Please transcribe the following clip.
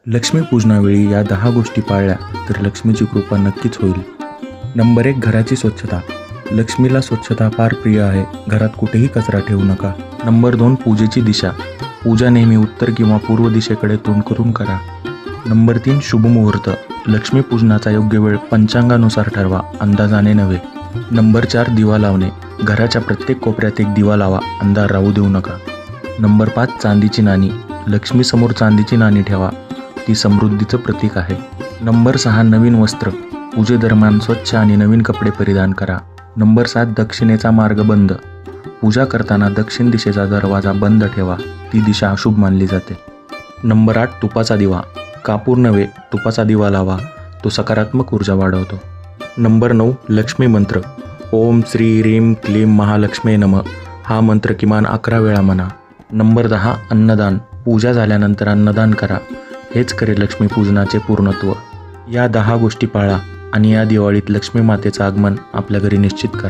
लक्ष्मीपूजनावेळी या 10 गोष्टी पाळल्या तर लक्ष्मीची कृपा नक्कीच होईल. नंबर 1, घराची स्वच्छता. लक्ष्मीला स्वच्छता फार प्रिय आहे. घरात कुठेही कचरा ठेवू नका. नंबर 2, पूजेची दिशा. पूजा नेहमी उत्तर किंवा पूर्व दिशेकडे तोंड करून करा. नंबर 3, शुभमुहूर्त. लक्ष्मीपूजनाचा योग्य वेळ पंचांगानुसार ठरवा, अंदाजाने नव्हे. नंबर 4, दिवा लावणे. घराच्या प्रत्येक कोपऱ्यात एक दिवा लावा, अंधार राहू देऊ नका. नंबर 5, चांदीची नाणी. लक्ष्मीसमोर चांदीची नाणी ठेवा, ती समृद्धीचं प्रतीक आहे. नंबर 6, नवीन वस्त्र. पूजेदरम्यान स्वच्छ आणि नवीन कपडे परिधान करा. नंबर 7, दक्षिणेचा मार्ग बंद. पूजा करताना दक्षिण दिशेचा दरवाजा बंद ठेवा, ती दिशा अशुभ मानली जाते. नंबर 8, तुपाचा दिवा. कापूर नव्हे, तुपाचा दिवा लावा, तो सकारात्मक ऊर्जा वाढवतो. नंबर 9, लक्ष्मी मंत्र. ओम श्री ह्रीं क्लीं महालक्ष्मी नमः हा मंत्र किमान 11 वेळा म्हणा. नंबर 10, अन्नदान. पूजा झाल्यानंतर अन्नदान करा, हेच खरे लक्ष्मीपूजनाचे पूर्णत्व. या 10 गोष्टी पाळा आणि या दिवाळीत लक्ष्मी मातेचं आगमन आपल्या घरी निश्चित करा.